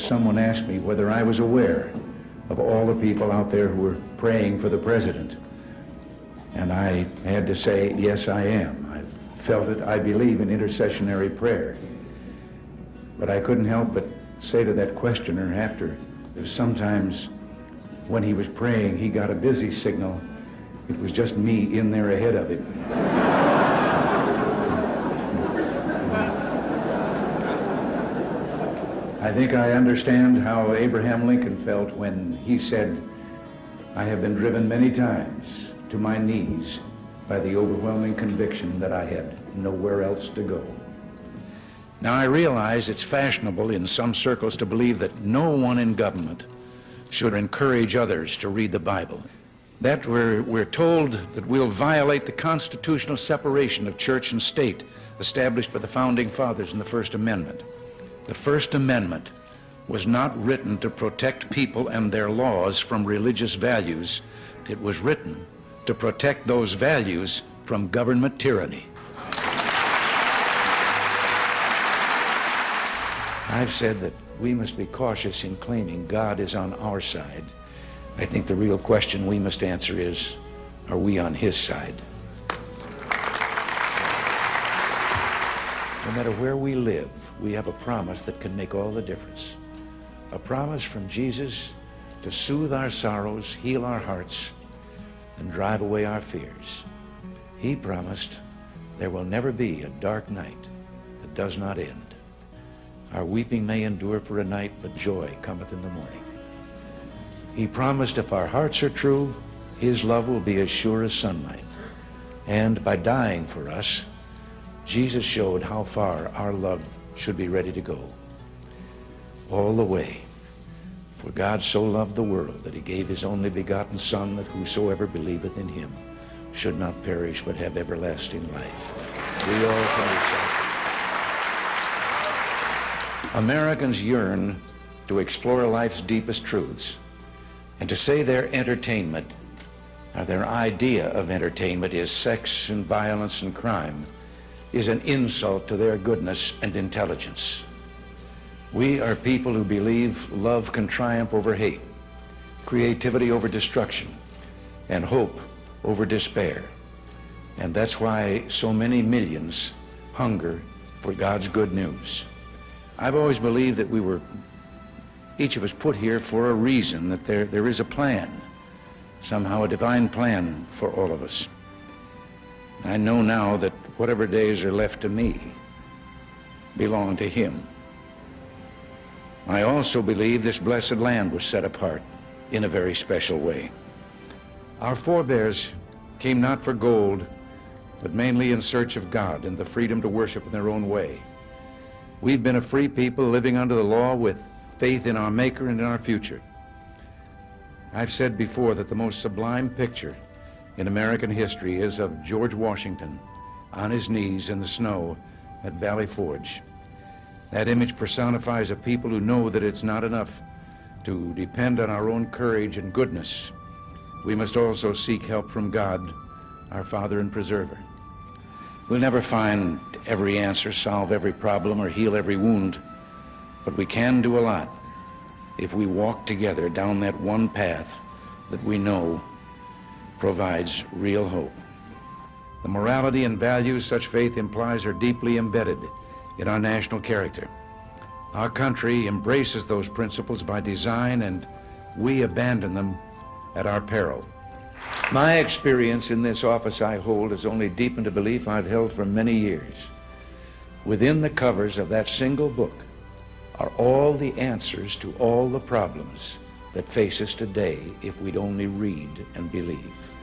someone asked me whether I was aware of all the people out there who were praying for the president. And I had to say, yes, I am. I felt it. I believe in intercessionary prayer. But I couldn't help but say to that questioner after, sometimes when he was praying, he got a busy signal. It was just me in there ahead of him. I think I understand how Abraham Lincoln felt when he said, I have been driven many times to my knees by the overwhelming conviction that I had nowhere else to go. Now, I realize it's fashionable in some circles to believe that no one in government should encourage others to read the Bible. That we're told that we'll violate the constitutional separation of church and state established by the Founding Fathers in the First Amendment. The First Amendment was not written to protect people and their laws from religious values. It was written to protect those values from government tyranny. I've said that we must be cautious in claiming God is on our side. I think the real question we must answer is, are we on his side? No matter where we live, we have a promise that can make all the difference. A promise from Jesus to soothe our sorrows, heal our hearts, and drive away our fears. He promised there will never be a dark night that does not end. Our weeping may endure for a night, but joy cometh in the morning. He promised if our hearts are true, his love will be as sure as sunlight. And by dying for us, Jesus showed how far our love should be ready to go. All the way. For God so loved the world that he gave his only begotten Son, that whosoever believeth in him should not perish but have everlasting life. We all can recite. Americans yearn to explore life's deepest truths, and to say their entertainment, or their idea of entertainment, is sex and violence and crime, is an insult to their goodness and intelligence. We are people who believe love can triumph over hate, creativity over destruction, and hope over despair. And that's why so many millions hunger for God's good news. I've always believed that we were, each of us, put here for a reason, that there is a plan, somehow a divine plan for all of us. I know now that whatever days are left to me belong to him. I also believe this blessed land was set apart in a very special way. Our forebears came not for gold, but mainly in search of God and the freedom to worship in their own way. We've been a free people living under the law with faith in our Maker and in our future. I've said before that the most sublime picture in American history is of George Washington on his knees in the snow at Valley Forge. That image personifies a people who know that it's not enough to depend on our own courage and goodness. We must also seek help from God, our Father and Preserver. We'll never find every answer, solve every problem, or heal every wound, but we can do a lot if we walk together down that one path that we know provides real hope. The morality and values such faith implies are deeply embedded in our national character. Our country embraces those principles by design, and we abandon them at our peril. My experience in this office I hold has only deepened a belief I've held for many years. Within the covers of that single book are all the answers to all the problems that face us today if we'd only read and believe.